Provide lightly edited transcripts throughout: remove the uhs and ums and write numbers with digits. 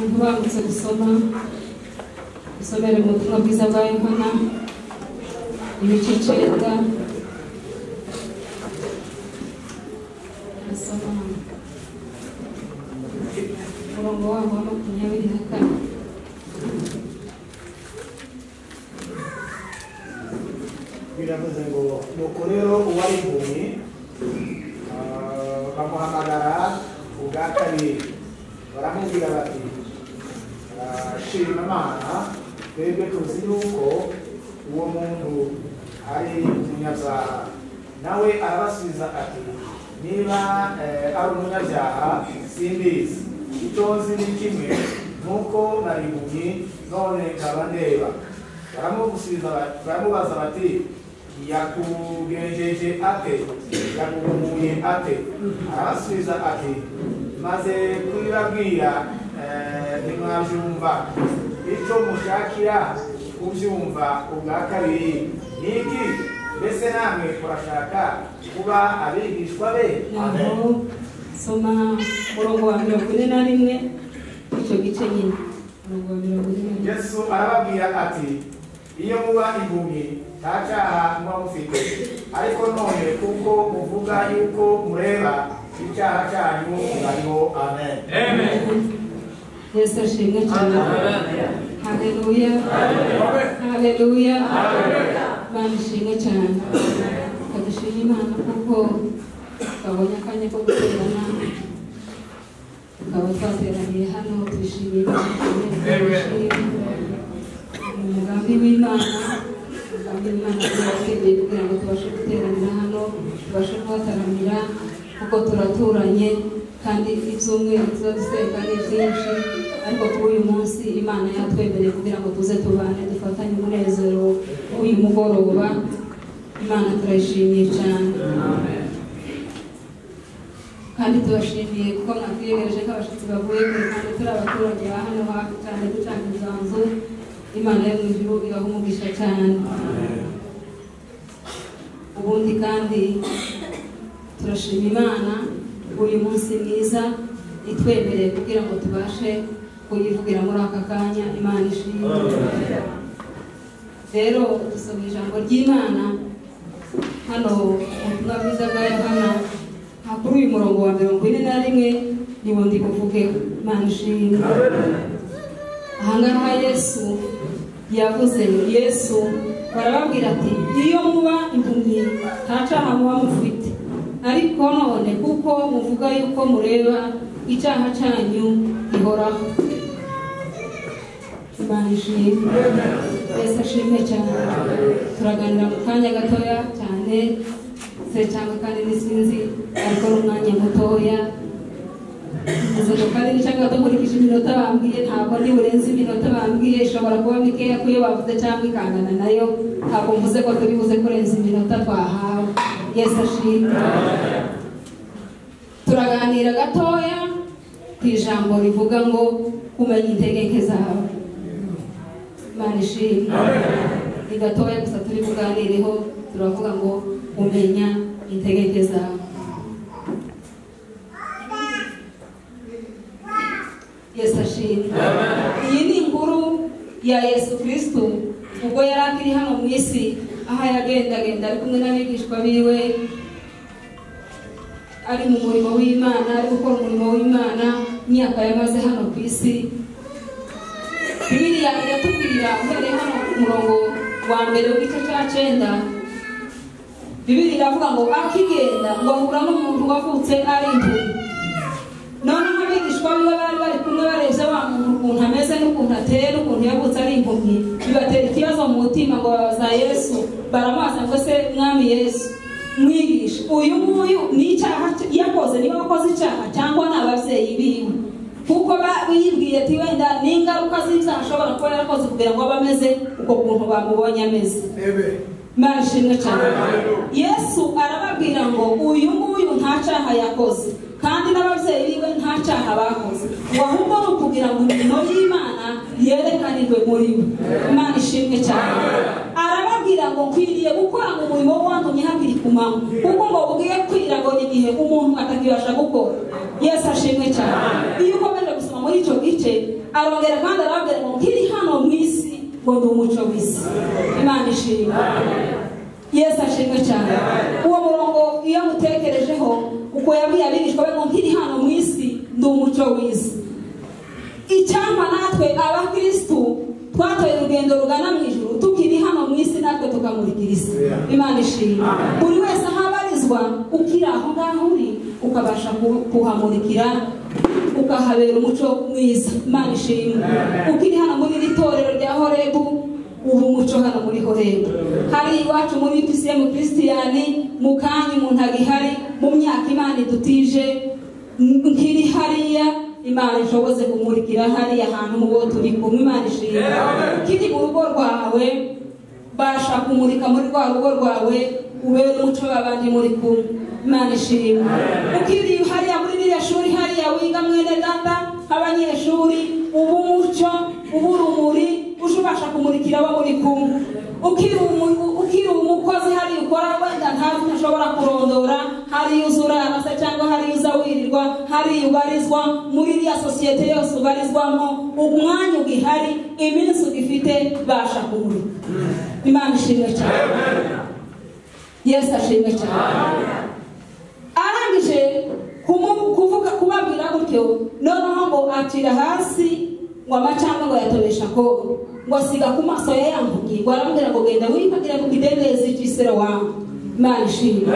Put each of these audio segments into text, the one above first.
Ntibangutse gusomera mu butumwa bwiza bwa Yohana ibice 9 asoma umurongo wa 24 biravuze ngo nuko rero uwari impumyi bamuhamagara ubwa kabiri baramubwira bati shima Imana twebwe tuzi yuko uwo muntu ari umunyabyaha nawe arabasubiza ati niba ari umunyabyaha simbizi icyo nzi ni kimwe nuko nari impumyi none nkaba ndeba baramubaza bati yakugenjeje ate yakuhumuye ate arabasubiza ati maze kubibabwira ntimwabyumva icyo mushakira kubyumva ubwa kabiri niki mbese namwe murashaka kuba abigishwa be soma umurongo wa 41 icyo gice nyine umurongo wa 41 Yesu arababwira ati iyo muba impumyi nta cyaha muba mufite ariko none kuko muvuga yuko mureba icyaha cyanyu hariho. Amen. Yesu ashimwe cyane. Haleluya. Haleluya. Imana ishimwe cyane. Kadushima Imana kuko twabonye akanya ko guterana tukaba twateraniye hano twishimiye umugambi w'Imana twategeye kugira ngo tubashe guteranira hano tubashe kubataramira kuko turaturanye kandi ibyumweru tuba dusenga ni byinshi ariko kuri uyu munsi Imana yatwemereye kugira ngo tuze tubane dufatanye umunezero w'uyu mugoroba. Imana turayishimiye cyane kandi tubashimiye kuko mwatwiyegereje nk'abashyitsi bavuye kure kandi turi abaturage ba hano hafi cyane ducanga inzanzu. Imana yo mu ijuru ibaha umugisha cyane. Ubundi kandi turashima Imana uyu munsi mwiza itwemereye kugira ngo tubashe kuyivugira muri aka kanya. Imana ishimwe. Rero dusoma ijambo ry'Imana hano mu butumwa bwiza bwa Yohana kuri uyu murongo wa 41 niwo ndi kuvuge. Imana ishimwe. Ahangaha Yesu yavuze Yesu barababwira ati iyo muba impumyi nta cyaha muba mufite ariko none kuko muvuga yuko mureba icyaha cyanyu gihoraho. Imana ishimwe. Yesu ashimwe cyane. Turaganira mu kanya gatoya cyane se cyangwa kandi nisinzi ariko n'umwanya mutoya izo kandi cyangwa dukurikije iminota bambwiye ntabwo ndi burenze iminota bambwiye ishobora kuba mikeya kuyo bavuze cyangwa ikangana nayo ntabwo mvuze ko turi buze kurenza iminota twahawe. Yesu ashimwe. Turaganira gatoya ku ijambo rivuga ngo kumenya intege nke zawe. Imana ishimwe. Ni gatoya gusa turi kuganireho turavuga ngo umenya intege nke zawe. Yesu ashimwe. Iyi ni inkuru ya Yesu Kristo ubwo yari akiri hano mu isi aho yagendagenda ari kumwe n'abigishwa biwe ari mu murimo w'Imana ari gukora umurimo w'Imana imyaka yamaze hano ku isi. Bibiliya iratubwira uhereye hano ku murongo wa mbere w'igice cya 9 Bibiliya iravuga ngo akigenda ngo ahura n'umuntu wavutse ari impumyi. None abigishwa biwe bari kumwe barebye wa muntu ukuntu ameze n'ukuntu ateye n'ukuntu yavutse ari impumyi bibatera ikibazo mu mutima ngo babaza Yesu baramubaza ngo se mwami Yesu mwigisha uyu nguyu ni icyaha yakoze niba wakoze icyaha cyangwa ni ababyeyi biwe kuko biyibwiye ati wenda n'ingaruka z'ibyaha ashobora kuba yarakoze kugira ngo abe ameze uko kuntu bamubonye ameze. Imana ishimwe cyane. Yesu arababwira ngo uyu nguyu nta cyaha yakoze kandi n'ababyeyi biwe nta cyaha bakoze ahubwo ni ukugira ngo imirimo y'Imana yerekanirwe muri we. Imana ishimwe cyane. Arababwira ngo nkwiriye gukora mu murimo wantumye hakiri ku manywa kuko ngo ubwiye kwira ngo igihe umuntu atakibasha gukora. Yesu ashimwe cyane. Iyo ukomeje gusoma muri icyo gice ngo ndi umuco w'isi. Imana ishimwe. Yesu ashimwe cyane. Uwo murongo iyo mutekerejeho uko yabwiye abigishwa be ngo nkiri hano mu isi ndi umuco w'isi. Icyampa natwe abakristu twatoye urugendo rugana mu ijuru tukiri hano mu isi natwe tukamurikira isi. Imana ishimwe. Buri wese ahabarizwa ukiri aho ngaho uri ukabasha kuhamurikira ukahabera umuco mwiza. Imana ishimwe. Ukiri hano muri iri torero rya Horebu ubu umuco hano muri Horebu. Hari iwacu muri PCM Christiani mu kanya umuntu agihari mu myaka Imana idutije nkiri hariya Imana ishoboze kumurikira hariya ahantu mu bo turi kumwe. Imana ishimwe. Kiri mu rugo rwawe basha kumurika muri rwa rugo rwawe ubere umuco w'abandi muri kumwe. Imana ishimwe. Ukiri hariya muri ririya shuri hariya wiga mwene data abanyeshuri ubu umuco uburumuri ushobasha kumurikira abo muri kumwe. Ukiri umukozi hari ukora wenda ntazi ntashobora kurondora hari uzurana se cyangwa hari uzawirirwa hari ubarizwa muri iriya sosiyete yose ubarizwamo umwanya ugihari iminsi ugifite basha kumurika. Imana ishimwe cyane. Yesu ashimwe cyane. Arangije kuvuga kubabwira gutyo noneho ngo atira hasi ngo amacanga ngo yatobesha ko ngo asiga ku maso ya yambuki ngo aramubwira ngo genda wipagira ku kidendezi cy'isero wangu. Imana ishimwe.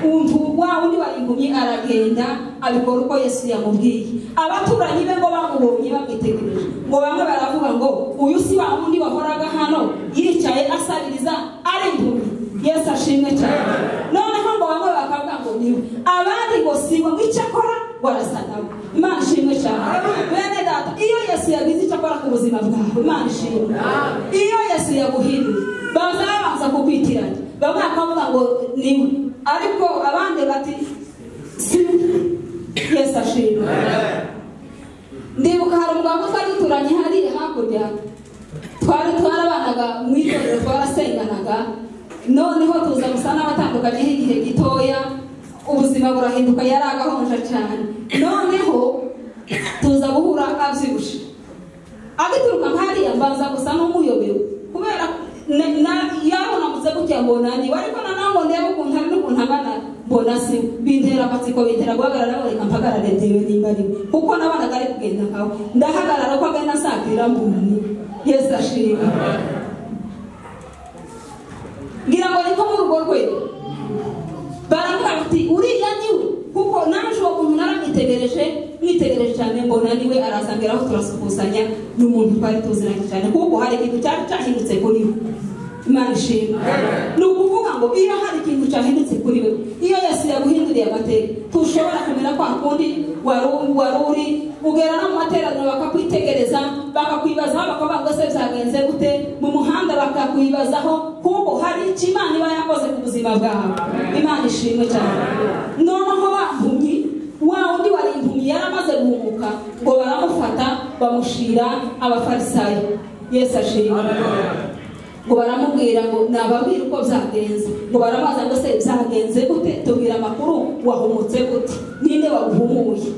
Umuntu wa undi warimbumye aragenda abikora uko Yesu yamubwiye. Abaturanyi be ngo bamubonye bamwitegereje ngo bamwe baravuga ngo uyu si wa undi wahoraga hano yicaye asabiriza ari impumyi. Yesu ashimwe cyane. Noneho ngo bamwe bakavuga ngo niwe abandi ngo siwe ngo icyo akora warasanawe. Imana ishimwe cyane. Bene data iyo Yesu yagize icyo akora ku buzima bwawe Imana ishimwe. Iyo Yesu yaguhinduye bazabanza kukwitiranya bamwe bakavuga ngo niwe ariko abandi bati siwe. Yesu ashimwe. Ndibuka hari umugabo twari duturanye hariya hakurya twarabanaga mu itorero twarasenganaga noneho tuza gusa n'abatandukanye igihe gitoya ubuzima burahinduka yari agahonja cyane noneho tuza guhura abyibushe agituruka nkariya mbanza gusa n'umuyobewe kubera yaronamutse gutya mbona ni ariko nanango ndeba ukuntu hari n'ukuntu angana mbona si bintera amatsiko bintera guhagarara nawe reka mpagarare ndewe nimba ari kuko nabanaga ari kugenda nkawe ndahagarara ko agenda asatira mbuni. Yesu ashimwe. Ngira ngo niko mu rugo rwe baravuga bati uriya niwe kuko naje uwo muntu naramwitegereje cyane mbona niwe arasangiraho turasukusanya n'umuntu twari tuziranye cyane kuko hari ikintu cyari cyahindutse kuri we. Imana ishimwe. Ni ukuvuga ngo iyo hari ikintu cyahindutse kuri we iyo Yesu yaguhinduriye amateka tushobora kumera kwa kundi waruri ugera no mu materaniro bakakwitegereza bakakwibazaho bakavuga ngo se byagenze gute mu muhanda bakakwibazaho kuko hari icyo Imana iba yakoze ku buzima bwawe. Imana ishimwe cyane. Noneho bampumyi wa undi wari impumyi yaramaze guhumuka ngo baramufata bamushira abafarisayo. Yesu ashimwe. Ngo baramubwira ngo nababwira uko byagenze ngo barabaza ngo se byagenze gute tubwira amakuru wahumutse gute ninde waguhumuye.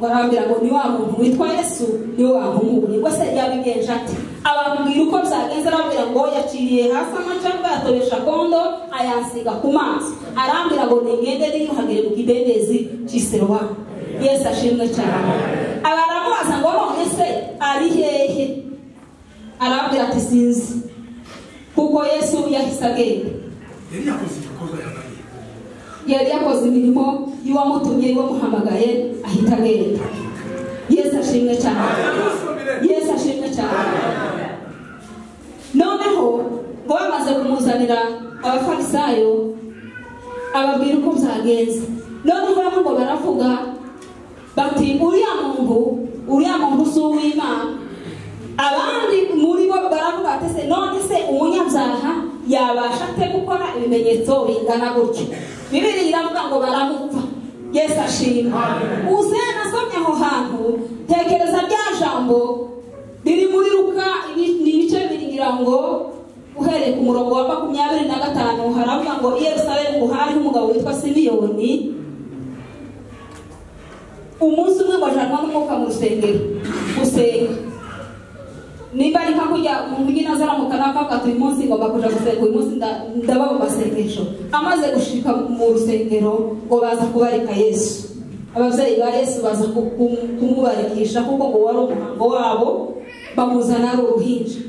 Barambira ngo ni wa muntu witwa Yesu niwe wahumuye. Ngo se yabigenje ati ababwira uko byagenze arambira ngo yaciriye hasi amacanga yatobesha kondo ayansiga ku maso arambira ngo ningende niyuhagire mu kidendezi cy'isero wangu. Yesu ashimwe cyane. Abaramubaza ngo none se ari hehe arambira ati sinzi kuko Yesu yahise agenda. Yari yakoze imirimo y'uwamutumye y'uwamuhamagaye ahita agenda. Yesu ashimwe cyane. Yesu ashimwe cyane. Noneho ngo bamaze kumuzanira abafarisayo ababwira uko byagenze noneho bamwe ngo baravuga bati uriya muntu si uw'Imana. Abandi muri bo baravuga ati se none se umunyabyaha yabasha ate gukora ibimenyetso bingana gutyo. Bibiliya iravuga ngo baramupfa. Yesu ashimwe. Uzena somye aho hantu tekereza bya jambo riri muri Luka ibice biringira ngo uhereye ku murongo wa 25 haravuga ngo i Yerusalemu hari umugabo witwa Simiyoni. Umunsi umwe bajanwa n'umwuka mu rusengero gusenga nimba ari kakujya umuntu nyine azaramuka akavuga uyu munsi ngomba kuja gusenga, uyu munsi ndaba mu masengesho. Amaze gushika mu rusengero ngo baza kubarika Yesu. Abavyeyi ba Yesu baza kumubarikisha kuko ngo wari umuhango wabo, bamuzana ari uruhinja.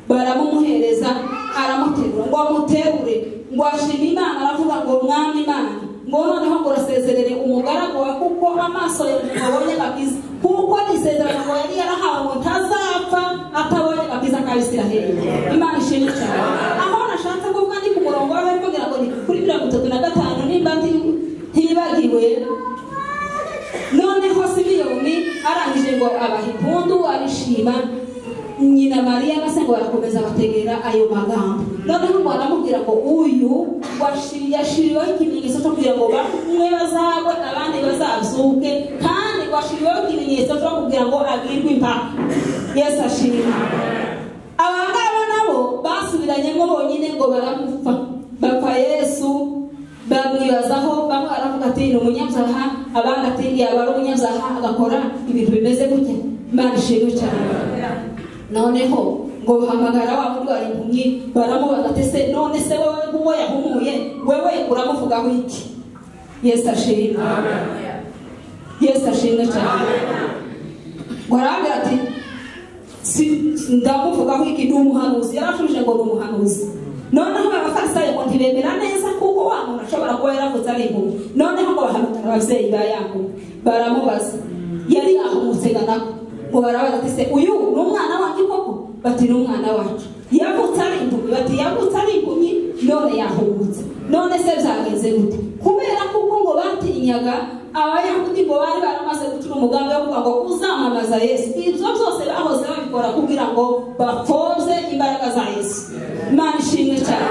Baramumuhereza, aramuterura ngo amuterure, ngo ashima Imana, aravuga ngo mwami Imana, ngo noneho ngo urasezerere umugaragu wa kuko amaso yawe abonye gakiza, kuko nisezerano ngo yari yarahawe ngo ntazapfa atabonye gakiza ka Isiraheli. Imana ishimwe cyane. Aho nashatse kuvuga ndi ku murongo wawe kugira ngo ni kuri 35 nimba ntibagiwe. Noneho Simiyoni arangije ngo abaha impundu, arishima. Nyina Mariya base ngo barakomeza bategera ayo magambo. Noneho ngo aramubwira ngo uyu yashiriweho ikimenyetso cyo kugira ngo bamwe bazagwe abandi bazazuke, kandi washiriweho ikimenyetso cyo kugira ngo agirwe impaka. Yesu ashimwe. Abangaba nabo basubiranye ngo bonyine ngo baramupfa, bapfa Yesu, bamwibazaho. Bamwe baravuga ati ni umunyabyaha, abandi ati yaba ari umunyabyaha agakora ibintu bimeze gutya. Imana ishimwe cyane. Noneho ngo bahamagara wa wundi wari impumyi, baramubaza ati se none se wowe uwo yahumuye wewe uramuvugaho iki? Yesu ashimwe. Yesu ashimwe cyane. Ngo arambwira ati ndamuvugaho iki? Ni umuhanuzi. Yarashubije ngo ni umuhanuzi. Noneho abafarisayo ngo ntibemera neza kuko wa muntu ashobora kuba yaravutse ari impumyi. Noneho ngo bahamagara abavyeyi ba Yakobo, baramubaza yari ahumutse ganako. Ngo barabaza ati se uyu ni umwana wanjye koko? Bati ni umwana wacu. Yavutse ari impumyi? Bati yavutse ari impumyi none yahumutse. None se byagenze gute? Kubera kuko ngo batinyaga Abayahudi ngo bari baramaze gucura umugambi wo kuvuga ngo uzamamaza Yesu. Ibyo byose bahoze babikora kugira ngo bapfobye imbaraga za Yesu. Imana ishimwe cyane.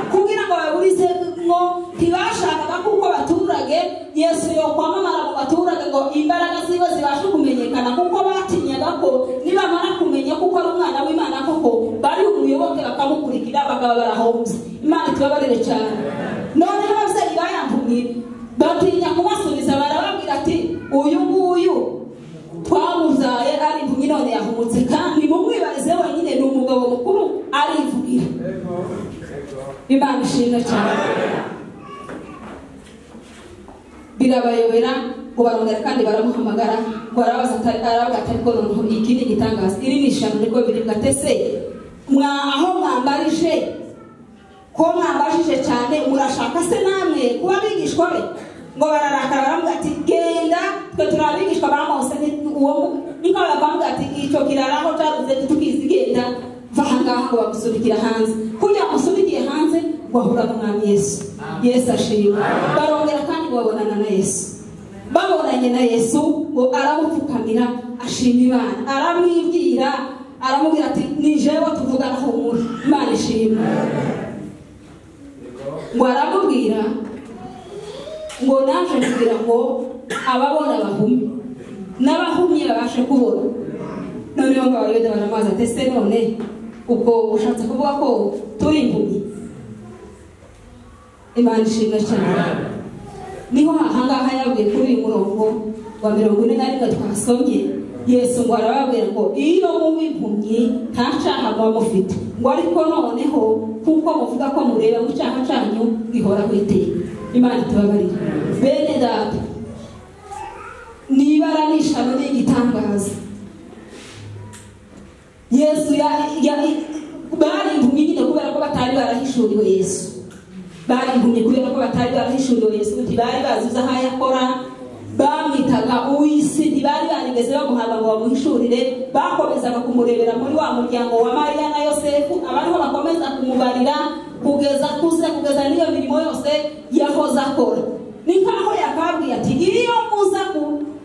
Kugira ngo baburize ngo ntibashakaga kuko baturage Yesu yo kwamamara mu baturage ngo imbaraga ziwe zibashe kumenyekana, kuko batinyaga ko nibamara kumenya kuko ari umwana w'Imana koko bari umuyoboke bakamukurikira bakaba barahombye. Imana tubabarire cyane. None abavyeyi bayampumye batinya kubasubiza, barababwira ati uyu nguyu twamuzaye ari impumyi none yahumutse, kandi mumwibarize wenyine ni umugabo mukuru arivugira. Imana ishimwe cyane. Birabayobera ngo barongera kandi baramuhamagara ngo arabaza ati ko noneho iki ni igitangaza, iri ni ishano niko biribwa tese aho mwambarije ko mwambajije cyane, murashaka se namwe kuba bigishwa be? Ngo bararakara baravuga ati genda, twe turabigishwa ba Mose. Uwo niko bavuga ati icyo kiraraho cyaruze tukizigenda vahangaha ngo bamusubikira hanze. Kugira musubikiye hanze ngo ahura n'umwami Yesu. Yesu ashimwe. Barongera kandi babonana na Yesu. Babonanye na Yesu ngo aramupfukamira ashima Imana, aramwibwira, aramubwira ati ni jewe tuvugana humura. Imana ishimwe. Ngo aramubwira ngo naje kugira ngo ababona bahumye n'abahumye babashe kubona. Noneho ngo abayuda baramaza ati se none ubwo ushatse kuvuga ko turi impumyi? Imana ishimwe cyane. Niho ahangaha yabwiye kuri uyu murongo wa 41 twasomye, Yesu ngo arababwira ngo iyo muba impumyi nta cyaha muba mufite, ngo ariko noneho kuko muvuga ko mureba mu cyaha cyanyu gihora kwiteka. Imana tubabarire. Bene data, nibara nishano n'igitangaza. Yesu bari impumyi nyine kubera ko batari barahishuriwe Yesu. Bari impumyi kubera ko batari barahishuriwe Yesu, ntibari bazi aho yakora. Bamwitaga uw'isi, ntibari barigeze bamuhamba ngo bamuhishurire. Bakomezaga kumurebera muri wa muryango wa Mariya na Yosefu, abariho bakomeza kumubarira kugeza kuze, kugeza niyo mirimo yose yahoze akora. Ni nkaho yakabwiye ati iyo muza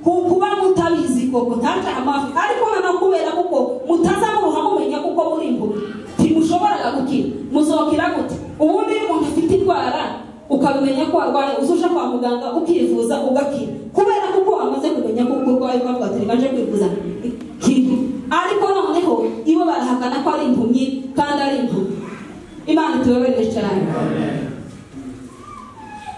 kuba mutabizi koko ntacyaha mafi, ariko hano kubera kuko mutazamuha mumenya kuko muri impumyi ntimushoboraga gukira, muzokira gute? Ubundi iyo umuntu afite indwara ukabimenya ko arwaye, uzusha kwa muganga ukivuza ugakira, kubera kuko wamaze kumenya ko urwaye ukavuga ati baje kwivuza kiri. Ariko noneho ibo barahakana ko ari impumyi kandi ari impumyi. Imana tubabarire cyane.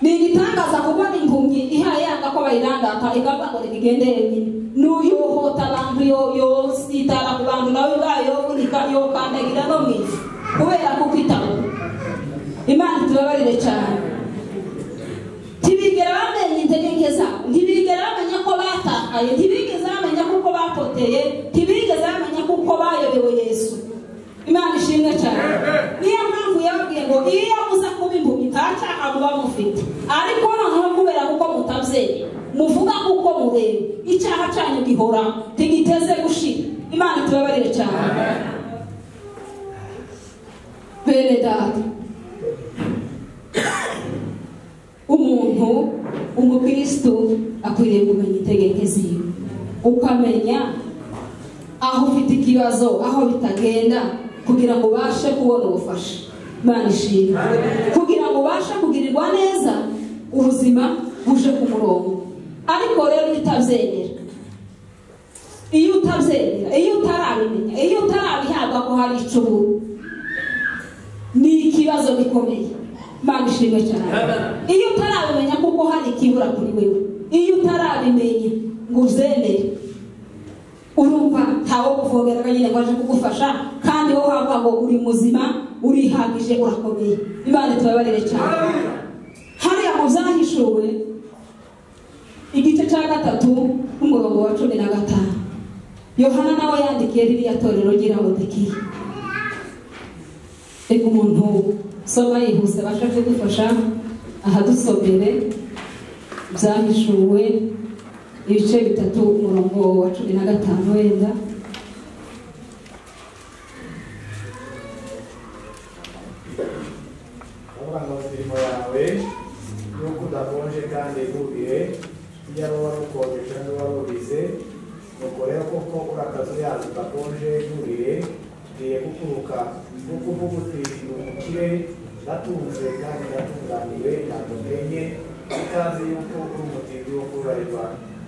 nigitangaza kubona impumyi ihaye yanga ko bayirandata igamba ngo nigendere nyine n'uyo hota abantu yo sitara ku bantu nawe bayo unika yo kandagira no mwiza kubera ko kwitabo Imana tubabarire cyane tibigera bamenye intege zabo ntibigera bamenya ko batakaye ntibigeze bamenya kuko bapoteye ntibigeze bamenya kuko bayobewe Yesu Imana ishimwe cyane niyo mpamvu yabwiye ngo iyo muza kuba impumyi ntaca abuba mufite ariko noneho kubera kuko mutabyeye muvuga kuko mureba icyaha cyanyu gihora tigiteze gushira Imana tubabarire cyane bene data umuntu umukristo akwiriye kumenya intege ziwe ukamenya aho ufite ikibazo aho bitagenda kugira ngo ubashe kubona ubufasha Imana ishimwe kugira ngo ubashe kugirirwa neza ubuzima buje ku murongo ariko rero utabyemera iyo utabyemera iyo utarabimenya iyo utarabihabwa ko hari icuburu ni ikibazo gikomeye Imana ishimwe cyane iyo utarabimenya kuko hari ikibura kuri wewe iyo utarabimenya ngo uzemere urumva ntawo kuvogera nyine ngo aje kugufasha kandi wowe hava ngo uri muzima urihagije urakomeye Imana tubabarire cyane hariya mu byahishuwe igice cya 3 umurongo wa 15 Yohana nawe yandikiye ririya torero ry'Laodikiya umuntu soma yihuse basha kudufasha ahadusomere byahishuwe ibice 3 umurongo wa 15 wenda abana b'irimo yawe nuko udakonje kandi igubiye iyo wari ukonje cyangwa wari ubize nuko rero koko urakaza yazo udakonje igubiye ngiye gukuruka nuko uvuga uti umukire ndatunze kandi ndatunganiwe ntabwo ndenye utazi yuko uri umutindi wo kubarirwa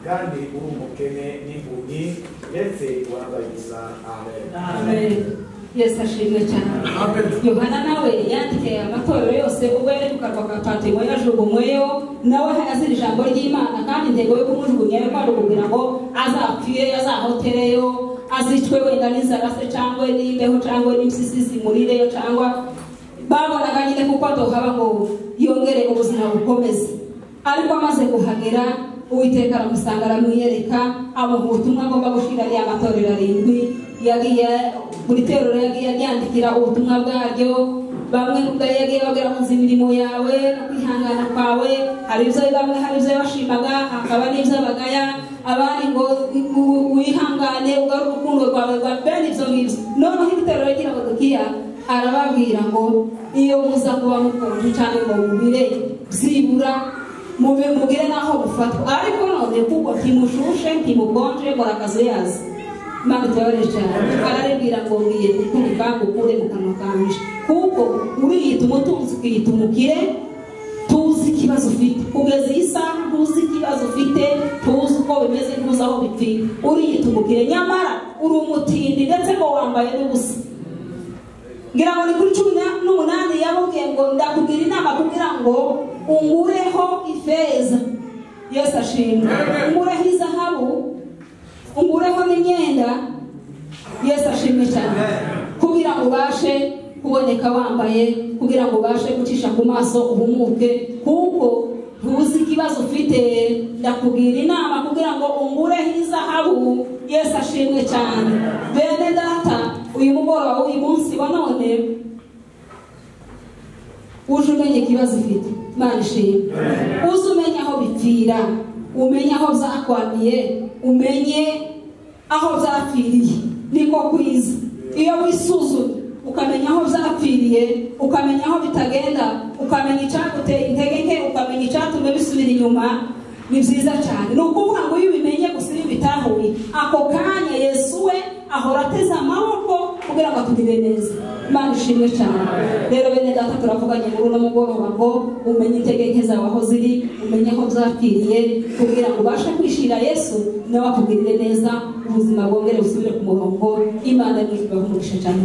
kandi uri umukene n'impumyi ndetse wambaye gusa amen Yesu ashimwe cyane Yohana nawe yandikiye amatorero yose ubwo yari kukarwa ka Patimo yajugunyweyo nawe azira ijambo ry'Imana kandi intego yo kumujugunya yo kwari kugira ngo azapfire azahotereyo azicwe wenda n'inzara se cyangwa n'imbeho cyangwa n'impyisi zimurireyo cyangwa babonaga nyine kuko atohaba ngo yongere ubuzima bukomeze ariko amaze kuhagera Uwiteka aramusanga aramwiyereka amuha ubutumwa agomba gushira ariya matorero 7 yagiye buri torero yagiye yandikira ubutumwa bwaryo bamwe nubwo yagiye bagira mu imirimo yawe no kwihangana kwawe hari ibyo bamwe hari ibyo bashimaga hakaba n'ibyo bagaya abandi ngo wihangane ugaru urukundo rwawe rwa bene ibyo ngibyo noneho itorero ry'Laodikiya arababwira ngo iyo muza kuba mukonje cyane ngo mubire zibura mubire naho bufatwa ariko none kuko timushushe timukonje murakazo yazi Imana tubabarire cyane araribwira ngo ngiye gukunika gukure mu kanwa kanje kuko uriyita umutunzi ukiyita umukire tuzi ikibazo ufite kugeza iyi saha tuzi ikibazo ufite tuzi uko bimeze tuzi aho bipfira uriyita umukire nyamara uri umutindi ndetse ngo wambaye n'ubusa ngira ngo ni kuri 18 yabubwiye ngo ndakubwira inama kugira ngo ungureho ifeza Yesu ashimwe ungureho izahabu ungureho n'imyenda Yesu ashimwe cyane kugira ngo ubashe kuboneka wambaye kugira ngo ubashe gucisha ku maso uhumuke kuko ntuzi ikibazo ufite ndakubwira inama kugira ngo ungureho izahabu Yesu ashimwe cyane bene data uyu mugoroba uyu munsi wa none uje umenye ikibazo ufite Imana ishimwe uze umenye aho bipfira umenye aho byakwamiye umenye aho byapfiriye niko kwiza iyo wisuzumye ukamenya aho byapfiriye ukamenya aho bitagenda ukamenya icyaguteye intege nke ukamenya icyatumye bisubira inyuma ni byiza cyane ni ukuvuga ngo iyo ubimenye gusa iyo bitahuye ako kanya Yesu we ahora ateze amaboko kugira ngo atugire neza Imana ishimwe cyane rero bene data turavuganye muri uno mugoroba ngo umenye intege nke zawe aho ziri umenye aho byapfiriye kugira ngo ubashe kwishira Yesu nawe akugirire neza ubuzima bwongere busubire ku murongo Imana n'ibaho umugisha cyane.